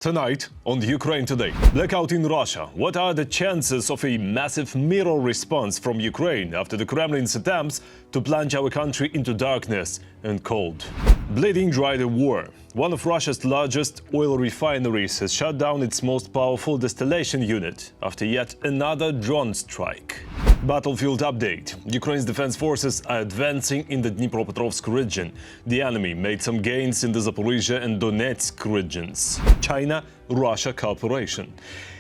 Tonight on Ukraine Today, blackout in Russia. What are the chances of a massive mirror response from Ukraine after the Kremlin's attempts to plunge our country into darkness and cold? Bleeding dry the war. One of Russia's largest oil refineries has shut down its most powerful distillation unit after yet another drone strike. Battlefield update. Ukraine's defense forces are advancing in the Dnipropetrovsk region. The enemy made some gains in the Zaporizhzhia and Donetsk regions. China-Russia cooperation.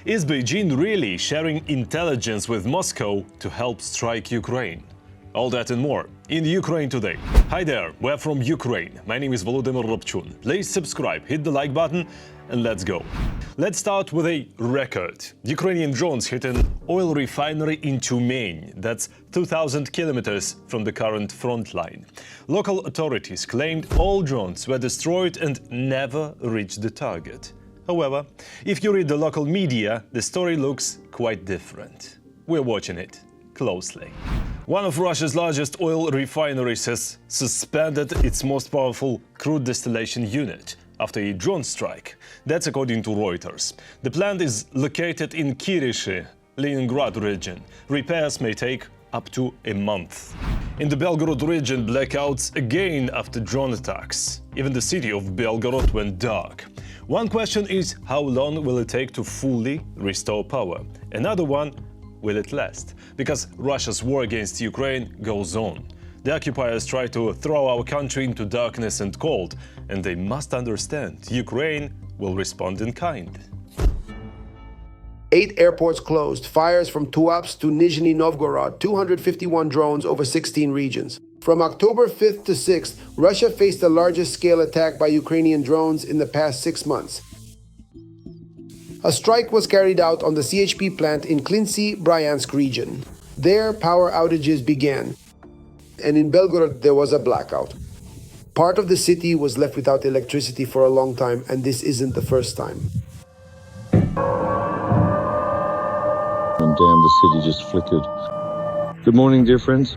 Is Beijing really sharing intelligence with Moscow to help strike Ukraine? All that and more in Ukraine Today. Hi there, we're from Ukraine. My name is Volodymyr Robchun. Please subscribe, hit the like button, and let's go. Let's start with a record. Ukrainian drones hit an oil refinery in Tyumen. That's 2,000 kilometers from the current front line. Local authorities claimed all drones were destroyed and never reached the target. However, if you read the local media, the story looks quite different. We're watching it closely. One of Russia's largest oil refineries has suspended its most powerful crude distillation unit after a drone strike. That's according to Reuters. The plant is located in Kirishi, Leningrad region. Repairs may take up to a month. In the Belgorod region, blackouts again after drone attacks. Even the city of Belgorod went dark. One question is, how long will it take to fully restore power? Another one, will it last? Because Russia's war against Ukraine goes on. The occupiers try to throw our country into darkness and cold, and they must understand Ukraine will respond in kind. 8 airports closed, fires from Tuapse to Nizhny Novgorod, 251 drones over 16 regions. From October 5th to 6th, Russia faced the largest scale attack by Ukrainian drones in the past 6 months. A strike was carried out on the CHP plant in Klinsy-Bryansk region. There, power outages began, and in Belgorod there was a blackout. Part of the city was left without electricity for a long time, and this isn't the first time. And damn, the city just flickered. Good morning, dear friends.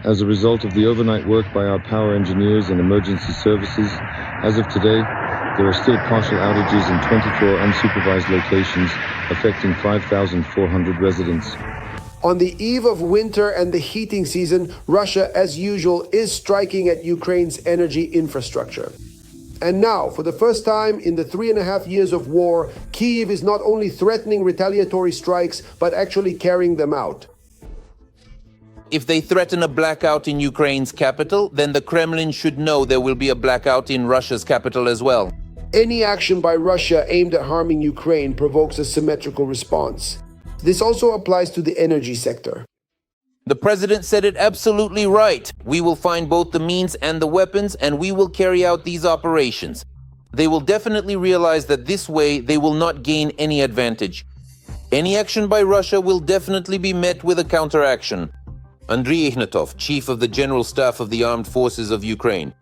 As a result of the overnight work by our power engineers and emergency services, as of today, there are still partial outages in 24 unsupervised locations, affecting 5,400 residents. On the eve of winter and the heating season, Russia, as usual, is striking at Ukraine's energy infrastructure. And now, for the first time in the 3.5 years of war, Kyiv is not only threatening retaliatory strikes, but actually carrying them out. If they threaten a blackout in Ukraine's capital, then the Kremlin should know there will be a blackout in Russia's capital as well. Any action by Russia aimed at harming Ukraine provokes a symmetrical response. This also applies to the energy sector. The president said it absolutely right. We will find both the means and the weapons, and we will carry out these operations. They will definitely realize that this way they will not gain any advantage. Any action by Russia will definitely be met with a counteraction. Andriy Ignatov, Chief of the General Staff of the Armed Forces of Ukraine.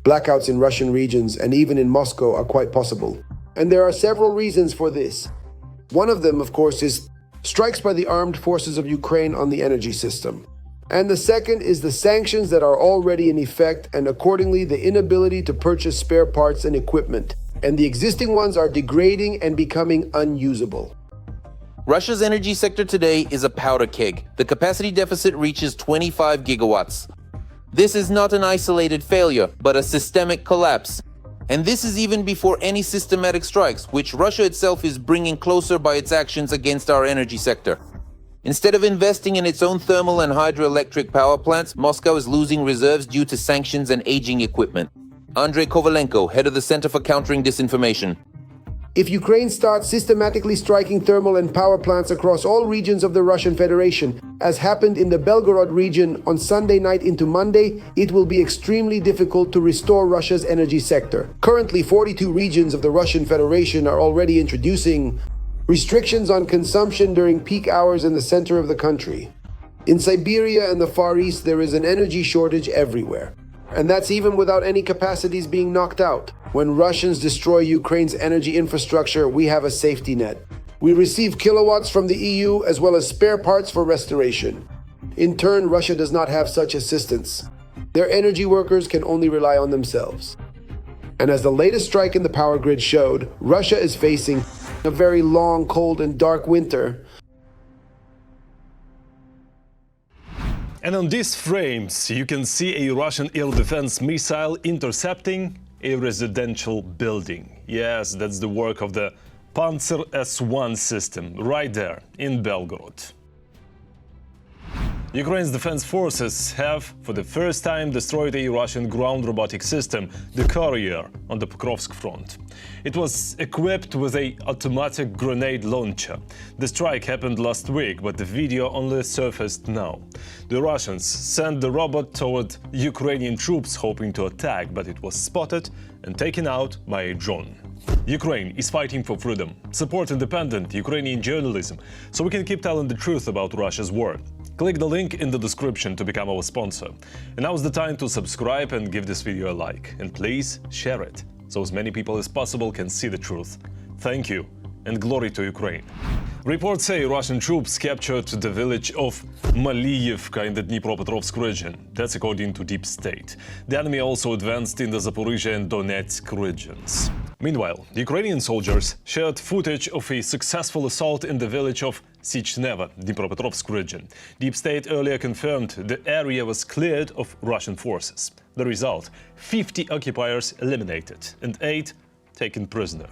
Blackouts in Russian regions and even in Moscow are quite possible. And there are several reasons for this. One of them, of course, is strikes by the armed forces of Ukraine on the energy system. And the second is the sanctions that are already in effect, and accordingly the inability to purchase spare parts and equipment. And the existing ones are degrading and becoming unusable. Russia's energy sector today is a powder keg. The capacity deficit reaches 25 gigawatts. This is not an isolated failure, but a systemic collapse. And this is even before any systematic strikes, which Russia itself is bringing closer by its actions against our energy sector. Instead of investing in its own thermal and hydroelectric power plants, Moscow is losing reserves due to sanctions and aging equipment. Andrei Kovalenko, head of the Center for Countering Disinformation. If Ukraine starts systematically striking thermal and power plants across all regions of the Russian Federation, as happened in the Belgorod region on Sunday night into Monday, it will be extremely difficult to restore Russia's energy sector. Currently, 42 regions of the Russian Federation are already introducing restrictions on consumption during peak hours in the center of the country. In Siberia and the Far East, there is an energy shortage everywhere. And that's even without any capacities being knocked out. When Russians destroy Ukraine's energy infrastructure, we have a safety net. We receive kilowatts from the EU as well as spare parts for restoration. In turn, Russia does not have such assistance. Their energy workers can only rely on themselves. And as the latest strike in the power grid showed, Russia is facing a very long, cold, and dark winter. And on these frames, you can see a Russian air defense missile intercepting a residential building. Yes, that's the work of the Panzer S-1 system, right there in Belgorod. Ukraine's defense forces have, for the first time, destroyed a Russian ground robotic system, the Courier, on the Pokrovsk front. It was equipped with an automatic grenade launcher. The strike happened last week, but the video only surfaced now. The Russians sent the robot toward Ukrainian troops hoping to attack, but it was spotted and taken out by a drone. Ukraine is fighting for freedom. Support independent Ukrainian journalism so we can keep telling the truth about Russia's war. Click the link in the description to become our sponsor. And now's the time to subscribe and give this video a like. And please share it, so as many people as possible can see the truth. Thank you, and glory to Ukraine. Reports say Russian troops captured the village of Maliyivka in the Dnipropetrovsk region. That's according to Deep State. The enemy also advanced in the Zaporizhzhia and Donetsk regions. Meanwhile, Ukrainian soldiers shared footage of a successful assault in the village of Sichneva, Dnipropetrovsk region. Deep State earlier confirmed the area was cleared of Russian forces. The result: 50 occupiers eliminated and 8 taken prisoner.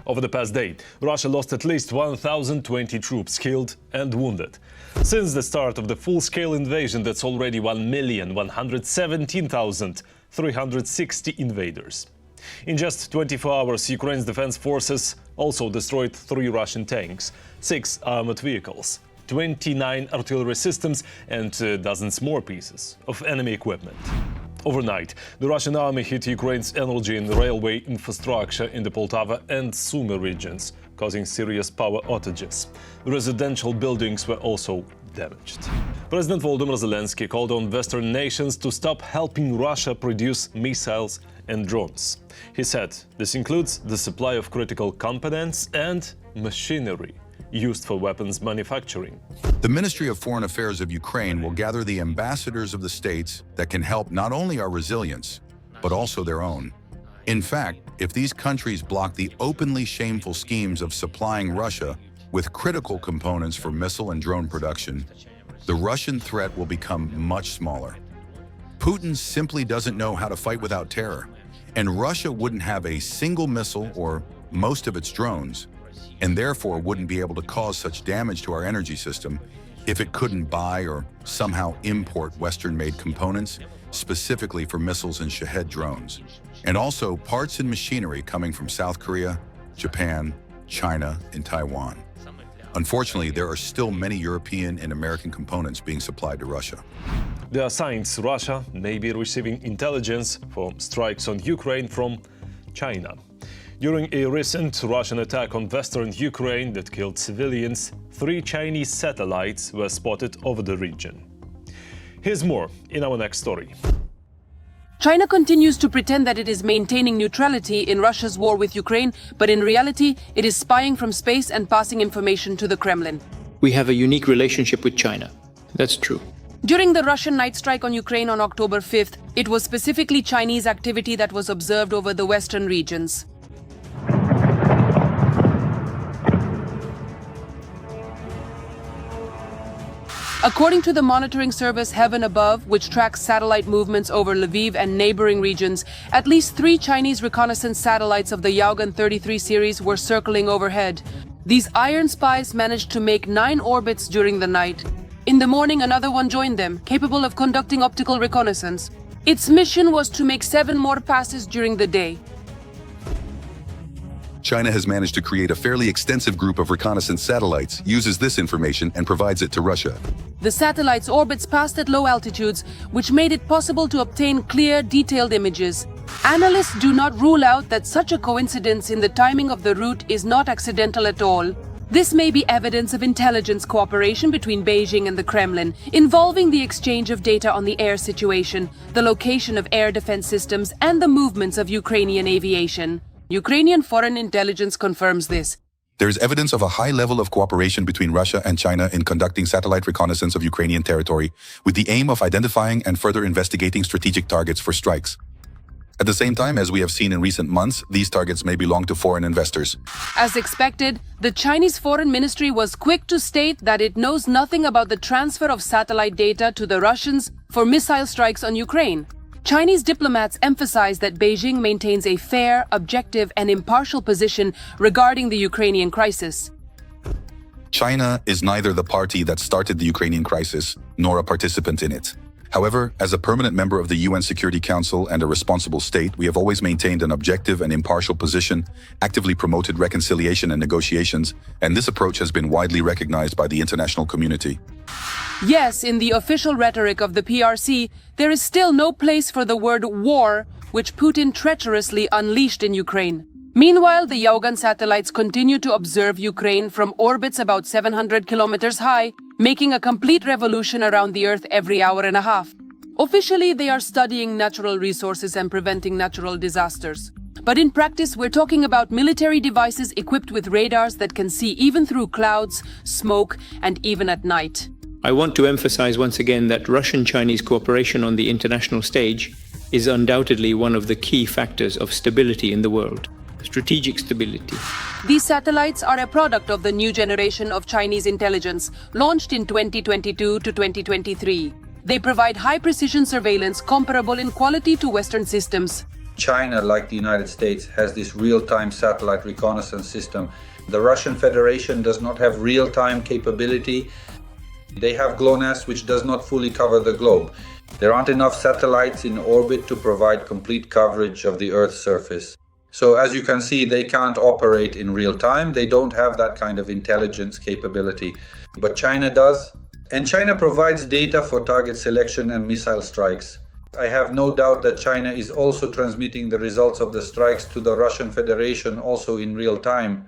Over the past day, Russia lost at least 1,020 troops killed and wounded. Since the start of the full-scale invasion, that's already 1,117,360 invaders. In just 24 hours, Ukraine's defense forces also destroyed 3 Russian tanks, 6 armored vehicles, 29 artillery systems and dozens more pieces of enemy equipment. Overnight, the Russian army hit Ukraine's energy and railway infrastructure in the Poltava and Sumy regions, causing serious power outages. Residential buildings were also damaged. President Volodymyr Zelensky called on Western nations to stop helping Russia produce missiles and drones. He said this includes the supply of critical components and machinery used for weapons manufacturing. The Ministry of Foreign Affairs of Ukraine will gather the ambassadors of the states that can help not only our resilience, but also their own. In fact, if these countries block the openly shameful schemes of supplying Russia with critical components for missile and drone production, the Russian threat will become much smaller. Putin simply doesn't know how to fight without terror, and Russia wouldn't have a single missile or most of its drones, and therefore wouldn't be able to cause such damage to our energy system if it couldn't buy or somehow import Western-made components specifically for missiles and Shahed drones, and also parts and machinery coming from South Korea, Japan, China, and Taiwan. Unfortunately, there are still many European and American components being supplied to Russia. There are signs Russia may be receiving intelligence for strikes on Ukraine from China. During a recent Russian attack on western Ukraine that killed civilians, 3 Chinese satellites were spotted over the region. Here's more in our next story. China continues to pretend that it is maintaining neutrality in Russia's war with Ukraine, but in reality, it is spying from space and passing information to the Kremlin. We have a unique relationship with China. That's true. During the Russian night strike on Ukraine on October 5th, it was specifically Chinese activity that was observed over the western regions. According to the monitoring service Heaven Above, which tracks satellite movements over Lviv and neighboring regions, at least 3 Chinese reconnaissance satellites of the Yaogan 33 series were circling overhead. These iron spies managed to make 9 orbits during the night. In the morning, another one joined them, capable of conducting optical reconnaissance. Its mission was to make 7 more passes during the day. China has managed to create a fairly extensive group of reconnaissance satellites, uses this information, and provides it to Russia. The satellites' orbits passed at low altitudes, which made it possible to obtain clear, detailed images. Analysts do not rule out that such a coincidence in the timing of the route is not accidental at all. This may be evidence of intelligence cooperation between Beijing and the Kremlin, involving the exchange of data on the air situation, the location of air defense systems, and the movements of Ukrainian aviation. Ukrainian foreign intelligence confirms this. There is evidence of a high level of cooperation between Russia and China in conducting satellite reconnaissance of Ukrainian territory with the aim of identifying and further investigating strategic targets for strikes. At the same time, as we have seen in recent months, these targets may belong to foreign investors. As expected, the Chinese Foreign Ministry was quick to state that it knows nothing about the transfer of satellite data to the Russians for missile strikes on Ukraine. Chinese diplomats emphasized that Beijing maintains a fair, objective, and impartial position regarding the Ukrainian crisis. China is neither the party that started the Ukrainian crisis nor a participant in it. However, as a permanent member of the UN Security Council and a responsible state, we have always maintained an objective and impartial position, actively promoted reconciliation and negotiations, and this approach has been widely recognized by the international community. Yes, in the official rhetoric of the PRC, there is still no place for the word war, which Putin treacherously unleashed in Ukraine. Meanwhile, the Yaogan satellites continue to observe Ukraine from orbits about 700 kilometers high, making a complete revolution around the Earth every hour and a half. Officially, they are studying natural resources and preventing natural disasters. But in practice, we're talking about military devices equipped with radars that can see even through clouds, smoke, and even at night. I want to emphasize once again that Russian-Chinese cooperation on the international stage is undoubtedly one of the key factors of stability in the world. Strategic stability. These satellites are a product of the new generation of Chinese intelligence, launched in 2022 to 2023. They provide high-precision surveillance comparable in quality to Western systems. China, like the United States, has this real-time satellite reconnaissance system. The Russian Federation does not have real-time capability. They have GLONASS, which does not fully cover the globe. There aren't enough satellites in orbit to provide complete coverage of the Earth's surface. So as you can see, they can't operate in real time. They don't have that kind of intelligence capability. But China does. And China provides data for target selection and missile strikes. I have no doubt that China is also transmitting the results of the strikes to the Russian Federation also in real time.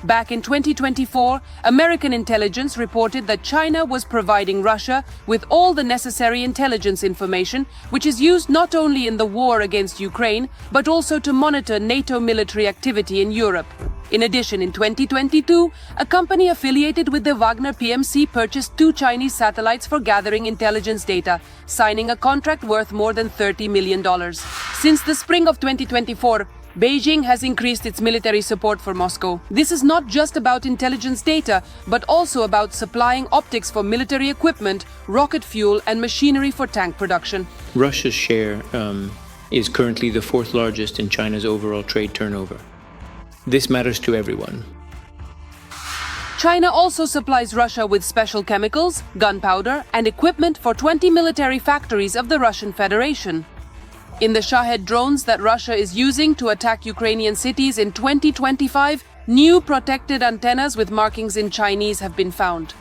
Back in 2024, American intelligence reported that China was providing Russia with all the necessary intelligence information, which is used not only in the war against Ukraine, but also to monitor NATO military activity in Europe. In addition, in 2022, a company affiliated with the Wagner PMC purchased 2 Chinese satellites for gathering intelligence data, signing a contract worth more than $30 million. Since the spring of 2024, Beijing has increased its military support for Moscow. This is not just about intelligence data, but also about supplying optics for military equipment, rocket fuel, and machinery for tank production. Russia's share is currently the 4th largest in China's overall trade turnover. This matters to everyone. China also supplies Russia with special chemicals, gunpowder, and equipment for 20 military factories of the Russian Federation. In the Shahed drones that Russia is using to attack Ukrainian cities in 2025, new protected antennas with markings in Chinese have been found.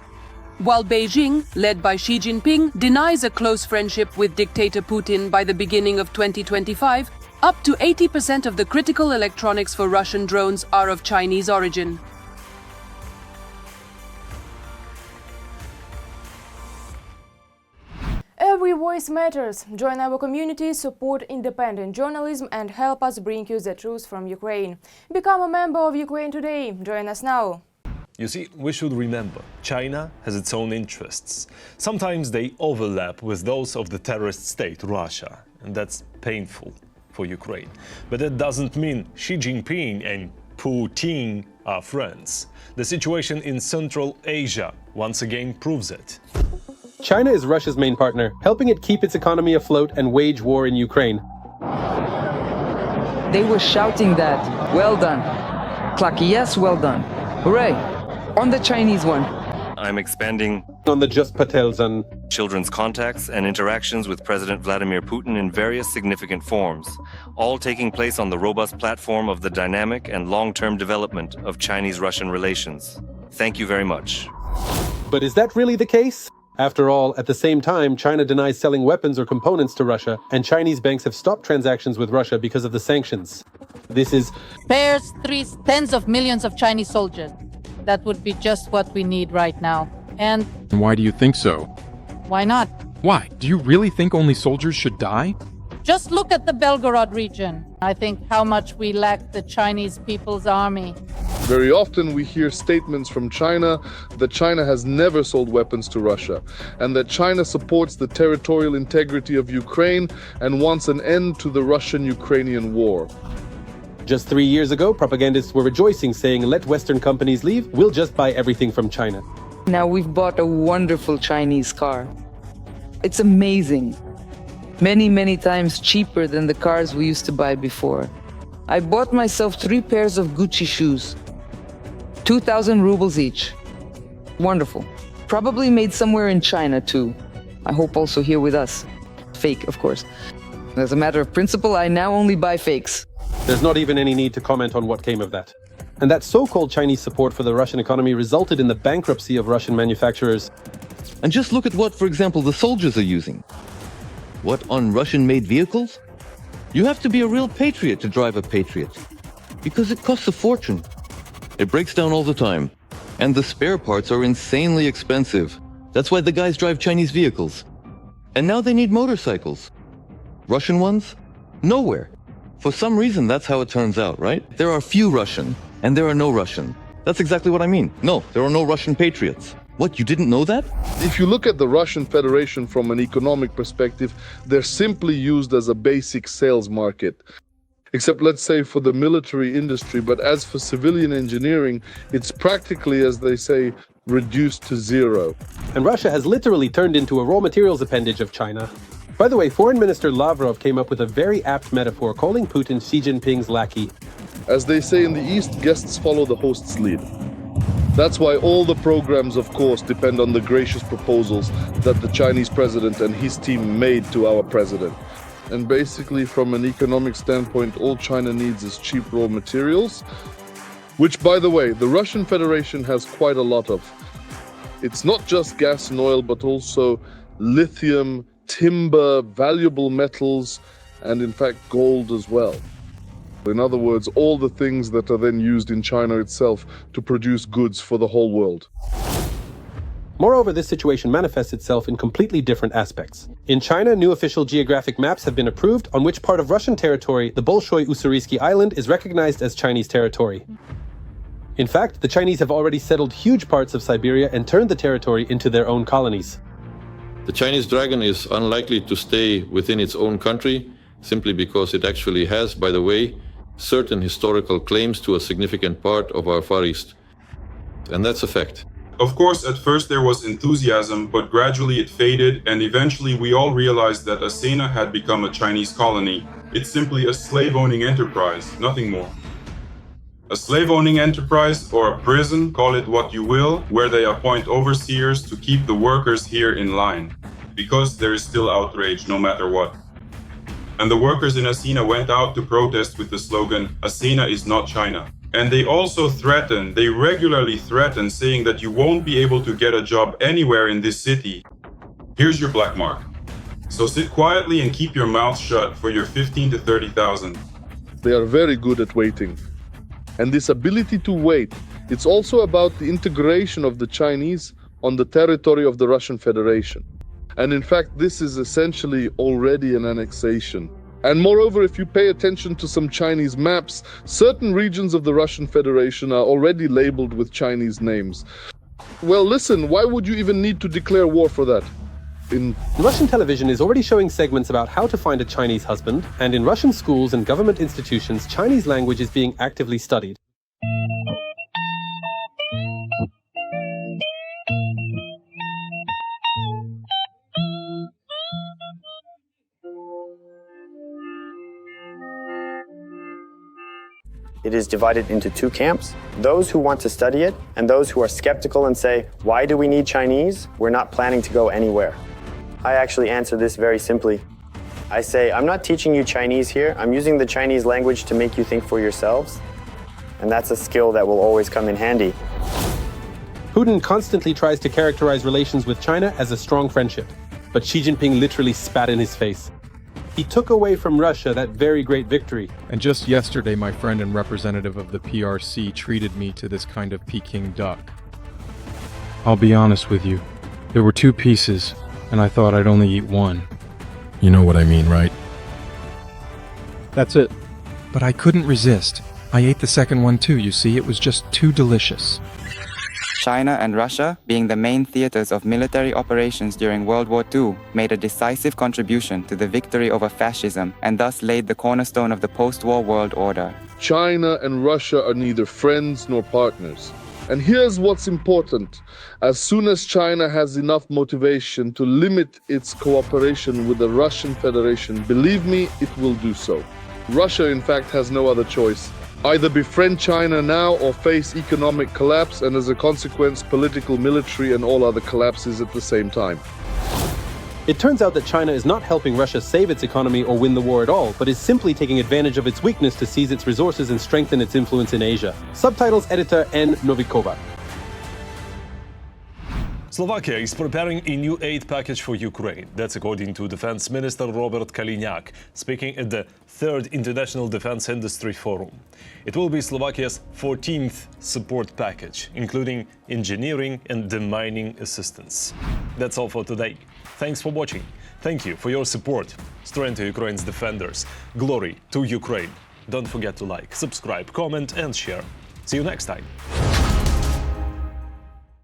While Beijing, led by Xi Jinping, denies a close friendship with dictator Putin by the beginning of 2025, up to 80% of the critical electronics for Russian drones are of Chinese origin. Every voice matters. Join our community, support independent journalism, and help us bring you the truth from Ukraine. Become a member of Ukraine Today. Join us now. You see, we should remember, China has its own interests. Sometimes they overlap with those of the terrorist state, Russia, and that's painful for Ukraine. But that doesn't mean Xi Jinping and Putin are friends. The situation in Central Asia once again proves it. China is Russia's main partner, helping it keep its economy afloat and wage war in Ukraine. They were shouting that. Well done. Clucky, yes, well done. Hooray. On the Chinese one. I'm expanding On the Just Patels and children's contacts and interactions with President Vladimir Putin in various significant forms, all taking place on the robust platform of the dynamic and long-term development of Chinese-Russian relations. Thank you very much. But is that really the case? After all, at the same time, China denies selling weapons or components to Russia, and Chinese banks have stopped transactions with Russia because of the sanctions. This is Spares tens of millions of Chinese soldiers. That would be just what we need right now. And why do you think so? why not? Why? Do you really think only soldiers should die? Just look at the Belgorod region. I think how much we lack the Chinese People's Army. Very often we hear statements from China that China has never sold weapons to Russia and that China supports the territorial integrity of Ukraine and wants an end to the Russian-Ukrainian war. Just 3 years ago, propagandists were rejoicing, saying, let Western companies leave, we'll just buy everything from China. Now we've bought a wonderful Chinese car. It's amazing. Many, many times cheaper than the cars we used to buy before. I bought myself 3 pairs of Gucci shoes. 2,000 rubles each. Wonderful. Probably made somewhere in China too. I hope also here with us. Fake, of course. As a matter of principle, I now only buy fakes. There's not even any need to comment on what came of that. And that so-called Chinese support for the Russian economy resulted in the bankruptcy of Russian manufacturers. And just look at what, for example, the soldiers are using. What, on Russian-made vehicles? You have to be a real patriot to drive a Patriot, because it costs a fortune. It breaks down all the time, and the spare parts are insanely expensive. That's why the guys drive Chinese vehicles. And now they need motorcycles. Russian ones? Nowhere. For some reason, that's how it turns out, right? There are few Russian, and there are no Russian. That's exactly what I mean. No, there are no Russian patriots. What, you didn't know that? If you look at the Russian Federation from an economic perspective, they're simply used as a basic sales market. Except, let's say, for the military industry, but as for civilian engineering, it's practically, as they say, reduced to zero. And Russia has literally turned into a raw materials appendage of China. By the way, Foreign Minister Lavrov came up with a very apt metaphor, calling Putin Xi Jinping's lackey. As they say in the East, guests follow the host's lead. That's why all the programs, of course, depend on the gracious proposals that the Chinese president and his team made to our president. And basically, from an economic standpoint, all China needs is cheap raw materials, which, by the way, the Russian Federation has quite a lot of. It's not just gas and oil, but also lithium, timber, valuable metals, and in fact, gold as well. In other words, all the things that are then used in China itself to produce goods for the whole world. Moreover, this situation manifests itself in completely different aspects. In China, new official geographic maps have been approved on which part of Russian territory the Bolshoi-Ussuriysky Island is recognized as Chinese territory. In fact, the Chinese have already settled huge parts of Siberia and turned the territory into their own colonies. The Chinese dragon is unlikely to stay within its own country, simply because it actually has, by the way, certain historical claims to a significant part of our Far East. And that's a fact. Of course, at first there was enthusiasm, but gradually it faded, and eventually we all realized that Asena had become a Chinese colony. It's simply a slave-owning enterprise, nothing more. A slave-owning enterprise, or a prison, call it what you will, where they appoint overseers to keep the workers here in line. Because there is still outrage, no matter what. And the workers in Asena went out to protest with the slogan, Asena is not China. And they also they regularly threaten, saying that you won't be able to get a job anywhere in this city. Here's your black mark. So sit quietly and keep your mouth shut for your 15 to 30,000. They are very good at waiting. And this ability to wait, it's also about the integration of the Chinese on the territory of the Russian Federation. And in fact, this is essentially already an annexation. And moreover, if you pay attention to some Chinese maps, certain regions of the Russian Federation are already labeled with Chinese names. Well, listen, why would you even need to declare war for that? Russian television is already showing segments about how to find a Chinese husband, and in Russian schools and government institutions, Chinese language is being actively studied. It is divided into two camps, those who want to study it and those who are skeptical and say, why do we need Chinese? We're not planning to go anywhere. I actually answer this very simply. I say, I'm not teaching you Chinese here. I'm using the Chinese language to make you think for yourselves. And that's a skill that will always come in handy. Putin constantly tries to characterize relations with China as a strong friendship, but Xi Jinping literally spat in his face. He took away from Russia that very great victory. And just yesterday, my friend and representative of the PRC treated me to this kind of Peking duck. I'll be honest with you. There were 2 pieces, and I thought I'd only eat 1. You know what I mean, right? That's it. But I couldn't resist. I ate the second one too, you see, it was just too delicious. China and Russia, being the main theaters of military operations during World War II, made a decisive contribution to the victory over fascism and thus laid the cornerstone of the post-war world order. China and Russia are neither friends nor partners. And here's what's important. As soon as China has enough motivation to limit its cooperation with the Russian Federation, believe me, it will do so. Russia, in fact, has no other choice. Either befriend China now or face economic collapse and, as a consequence, political, military, and all other collapses at the same time. It turns out that China is not helping Russia save its economy or win the war at all, but is simply taking advantage of its weakness to seize its resources and strengthen its influence in Asia. Subtitles editor N. Novikova. Slovakia is preparing a new aid package for Ukraine. That's according to Defense Minister Robert Kaliniak, speaking at the 3rd International Defense Industry Forum. It will be Slovakia's 14th support package, including engineering and demining assistance. That's all for today. Thanks for watching. Thank you for your support. Strength to Ukraine's defenders. Glory to Ukraine. Don't forget to like, subscribe, comment and share. See you next time.